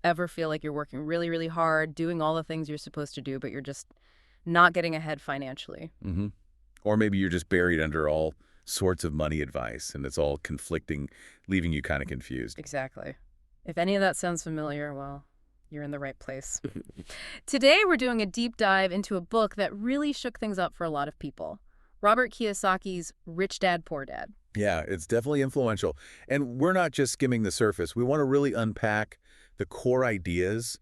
Ever feel like you're working really, really hard, doing all the things you're supposed to do, but you're just not getting ahead financially? Mm-hmm. Or maybe you're just buried under all sorts of money advice, and it's all conflicting, leaving you kind of confused. Exactly. If any of that sounds familiar, well, you're in the right place. Today, we're doing a deep dive into a book that really shook things up for a lot of people. Robert Kiyosaki's Rich Dad, Poor Dad. Yeah, it's definitely influential. And we're not just skimming the surface. We want to really unpack the core ideas,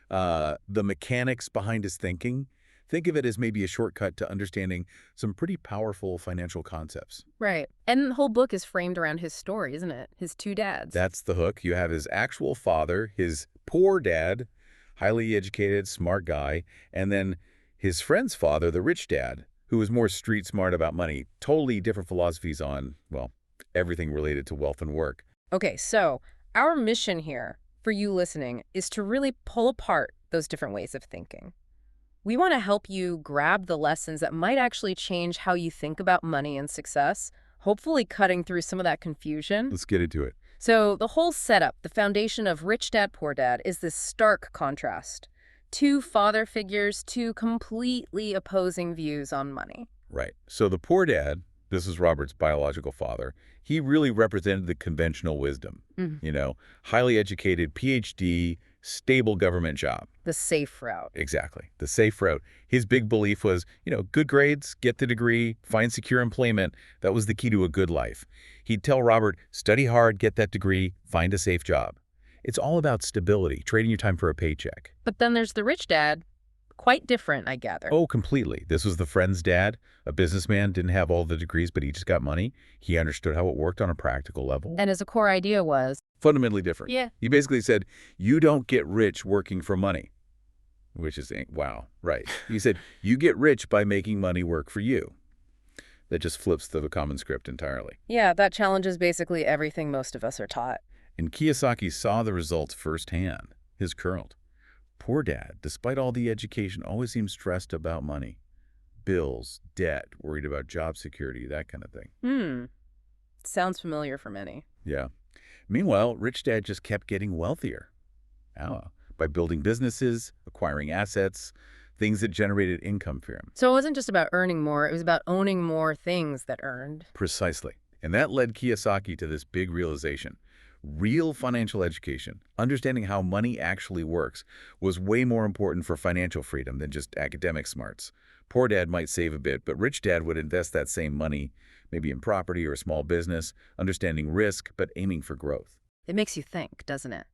the mechanics behind his thinking. Think of it as maybe a shortcut to understanding some pretty powerful financial concepts. Right. And the whole book is framed around his story, isn't it? His two dads. That's the hook. You have his actual father, his poor dad, highly educated, smart guy, and then his friend's father, the rich dad, who was more street smart about money. Totally different philosophies on, well, everything related to wealth and work. Okay, so our mission here for you listening is to really pull apart those different ways of thinking. We want to help you grab the lessons that might actually change how you think about money and success, hopefully cutting through some of that confusion. Let's get into it. So the whole setup, the foundation of Rich Dad, Poor Dad, is this stark contrast. Two father figures, two completely opposing views on money. Right. So the poor dad, this is Robert's biological father, he really represented the conventional wisdom. Highly educated, PhD, stable government job. The safe route. Exactly. The safe route. His big belief was, good grades, get the degree, find secure employment. That was the key to a good life. He'd tell Robert, study hard, get that degree, find a safe job. It's all about stability, trading your time for a paycheck. But then there's the rich dad. Quite different, I gather. Oh, completely. This was the friend's dad, a businessman, didn't have all the degrees, but he just got money. He understood how it worked on a practical level. And his core idea was? Fundamentally different. Yeah. He basically said, you don't get rich working for money, which is, wow, right. He said, you get rich by making money work for you. That just flips the common script entirely. Yeah, that challenges basically everything most of us are taught. And Kiyosaki saw the results firsthand. His curled. Poor dad, despite all the education, always seemed stressed about money. Bills, debt, worried about job security, that kind of thing. Sounds familiar for many. Yeah. Meanwhile, rich dad just kept getting wealthier. By building businesses, acquiring assets, things that generated income for him. So it wasn't just about earning more, it was about owning more things that earned. Precisely. And that led Kiyosaki to this big realization. Real financial education, understanding how money actually works, was way more important for financial freedom than just academic smarts. Poor dad might save a bit, but rich dad would invest that same money, maybe in property or a small business, understanding risk, but aiming for growth. It makes you think, doesn't it?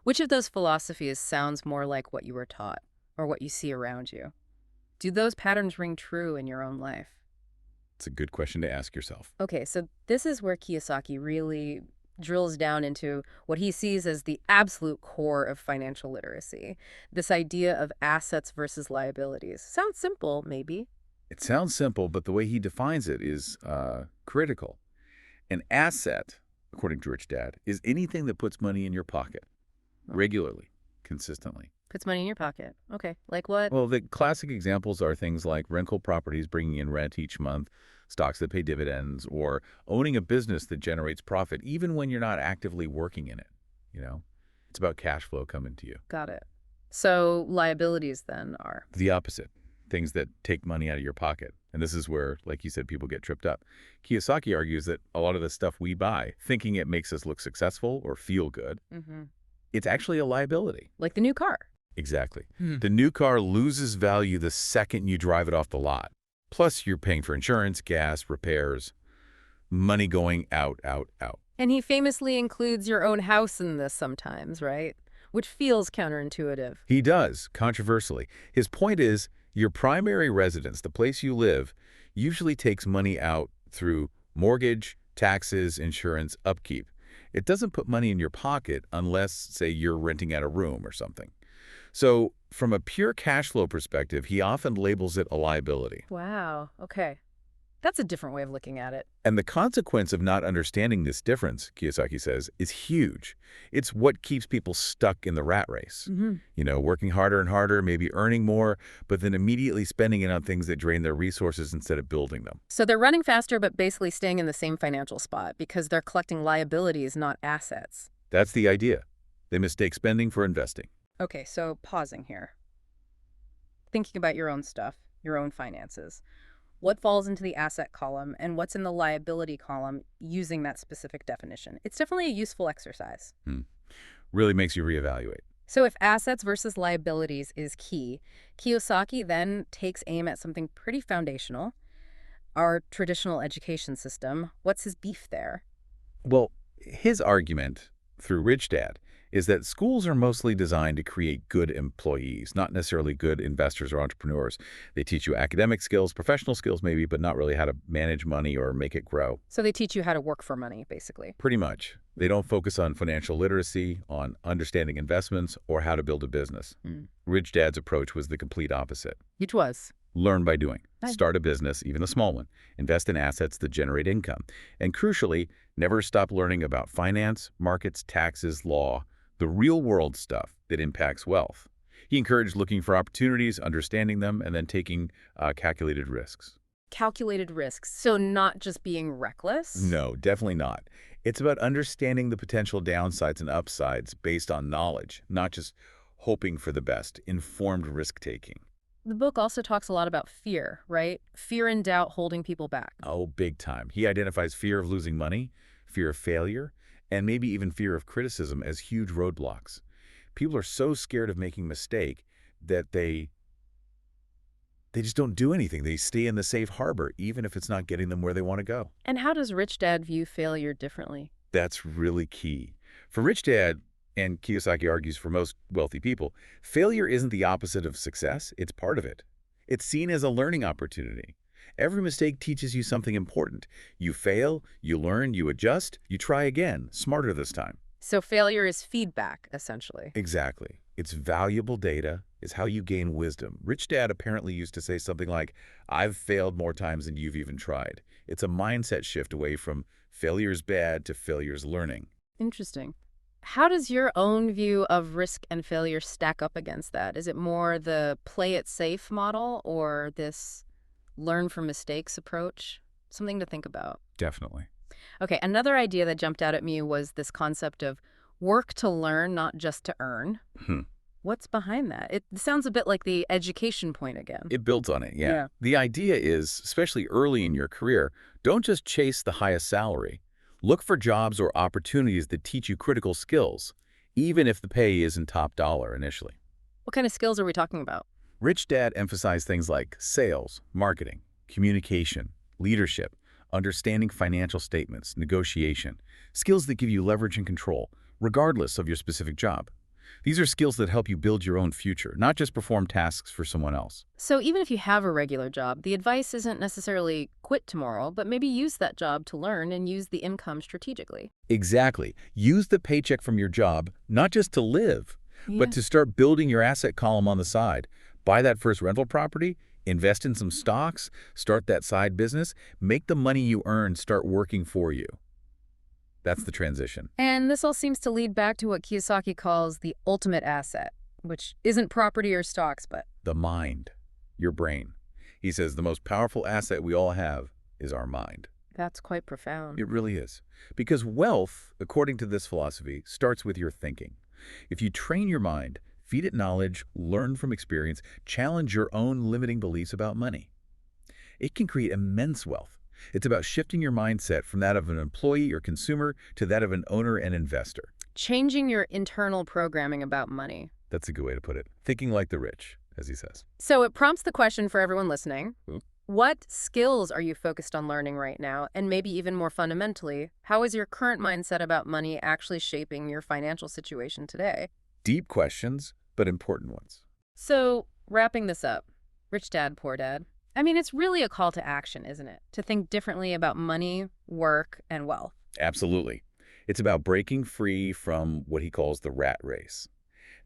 Which of those philosophies sounds more like what you were taught or what you see around you? Do those patterns ring true in your own life? It's a good question to ask yourself. Okay, so this is where Kiyosaki really drills down into what he sees as the absolute core of financial literacy, this idea of assets versus liabilities. Sounds simple, maybe. It sounds simple, but the way he defines it is critical. An asset, according to Rich Dad, is anything that puts money in your pocket regularly, consistently. Puts money in your pocket. Okay, like what? Well, the classic examples are things like rental properties bringing in rent each month, stocks that pay dividends, or owning a business that generates profit even when you're not actively working in it. It's about cash flow coming to you. Got it. So liabilities then are? The opposite, things that take money out of your pocket. And this is where, like you said, people get tripped up. Kiyosaki argues that a lot of the stuff we buy, thinking it makes us look successful or feel good, it's actually a liability. Like the new car. Exactly. The new car loses value the second you drive it off the lot. Plus, you're paying for insurance, gas, repairs, money going out, out, out. And he famously includes your own house in this sometimes, right? Which feels counterintuitive. He does, controversially. His point is, your primary residence, the place you live, usually takes money out through mortgage, taxes, insurance, upkeep. It doesn't put money in your pocket unless, say, you're renting out a room or something. So from a pure cash flow perspective, he often labels it a liability. Wow. Okay. That's a different way of looking at it. And the consequence of not understanding this difference, Kiyosaki says, is huge. It's what keeps people stuck in the rat race. Working harder and harder, maybe earning more, but then immediately spending it on things that drain their resources instead of building them. So they're running faster, but basically staying in the same financial spot because they're collecting liabilities, not assets. That's the idea. They mistake spending for investing. Okay, so pausing here. Thinking about your own stuff, your own finances. What falls into the asset column and what's in the liability column using that specific definition? It's definitely a useful exercise. Really makes you reevaluate. So if assets versus liabilities is key, Kiyosaki then takes aim at something pretty foundational, our traditional education system. What's his beef there? Well, his argument through Rich Dad is that schools are mostly designed to create good employees, not necessarily good investors or entrepreneurs. They teach you academic skills, professional skills maybe, but not really how to manage money or make it grow. So they teach you how to work for money, basically. Pretty much. They don't focus on financial literacy, on understanding investments, or how to build a business. Rich Dad's approach was the complete opposite. Which was? Learn by doing. Nice. Start a business, even a small one. Invest in assets that generate income. And crucially, never stop learning about finance, markets, taxes, law, the real-world stuff that impacts wealth. He encouraged looking for opportunities, understanding them, and then taking calculated risks. Calculated risks. So not just being reckless? No, definitely not. It's about understanding the potential downsides and upsides based on knowledge, not just hoping for the best, informed risk-taking. The book also talks a lot about fear, right? Fear and doubt holding people back. Oh, big time. He identifies fear of losing money, fear of failure, and maybe even fear of criticism as huge roadblocks. People are so scared of making a mistake that they just don't do anything. They stay in the safe harbor, even if it's not getting them where they want to go. And how does Rich Dad view failure differently? That's really key. For Rich Dad, and Kiyosaki argues for most wealthy people, failure isn't the opposite of success, it's part of it. It's seen as a learning opportunity. Every mistake teaches you something important. You fail, you learn, you adjust, you try again, smarter this time. So failure is feedback, essentially. Exactly. It's valuable data. It's how you gain wisdom. Rich Dad apparently used to say something like, "I've failed more times than you've even tried." It's a mindset shift away from failure's bad to failure's learning. Interesting. How does your own view of risk and failure stack up against that? Is it more the play it safe model or this learn from mistakes approach? Something to think about. Definitely. Okay, another idea that jumped out at me was this concept of work to learn, not just to earn. What's behind that? It sounds a bit like the education point again. It builds on it, yeah. Yeah. The idea is, especially early in your career, don't just chase the highest salary. Look for jobs or opportunities that teach you critical skills, even if the pay isn't top dollar initially. What kind of skills are we talking about? Rich Dad emphasized things like sales, marketing, communication, leadership, understanding financial statements, negotiation, skills that give you leverage and control, regardless of your specific job. These are skills that help you build your own future, not just perform tasks for someone else. So even if you have a regular job, the advice isn't necessarily quit tomorrow, but maybe use that job to learn and use the income strategically. Exactly. Use the paycheck from your job, not just to live, but to start building your asset column on the side. Buy that first rental property, invest in some stocks, start that side business, make the money you earn start working for you. That's the transition. And this all seems to lead back to what Kiyosaki calls the ultimate asset, which isn't property or stocks, but The mind, your brain. He says the most powerful asset we all have is our mind. that's quite profound. It really is. Because wealth, according to this philosophy, starts with your thinking. If you train your mind, feed it knowledge, learn from experience, challenge your own limiting beliefs about money, it can create immense wealth. It's about shifting your mindset from that of an employee or consumer to that of an owner and investor. Changing your internal programming about money. That's a good way to put it. Thinking like the rich, as he says. So it prompts the question for everyone listening. Hmm. What skills are you focused on learning right now? And maybe even more fundamentally, how is your current mindset about money actually shaping your financial situation today? Deep questions, but important ones. So wrapping this up, Rich Dad, Poor Dad. I mean, it's really a call to action, isn't it? To think differently about money, work, and wealth. Absolutely. It's about breaking free from what he calls the rat race.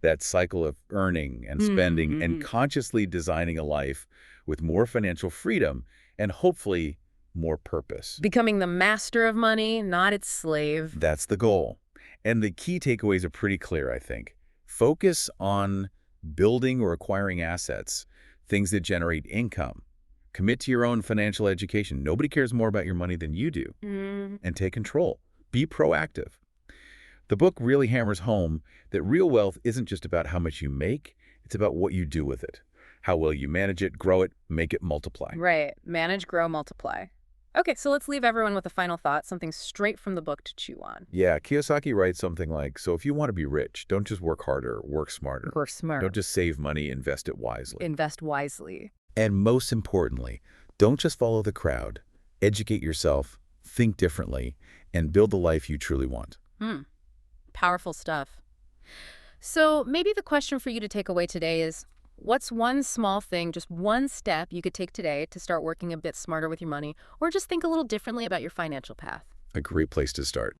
That cycle of earning and spending and consciously designing a life with more financial freedom and hopefully more purpose. Becoming the master of money, not its slave. That's the goal. And the key takeaways are pretty clear, I think. Focus on building or acquiring assets, things that generate income. Commit to your own financial education. Nobody cares more about your money than you do. And take control. Be proactive. The book really hammers home that real wealth isn't just about how much you make, it's about what you do with it. How well you manage it, grow it, make it multiply. Right. Manage, grow, multiply. Okay, so let's leave everyone with a final thought, something straight from the book to chew on. Yeah, Kiyosaki writes something like, so if you want to be rich, don't just work harder, work smarter. Work smart. Don't just save money, invest it wisely. Invest wisely. And most importantly, don't just follow the crowd. Educate yourself, think differently, and build the life you truly want. Powerful stuff. So maybe the question for you to take away today is, what's one small thing, just one step you could take today to start working a bit smarter with your money, or just think a little differently about your financial path? A great place to start.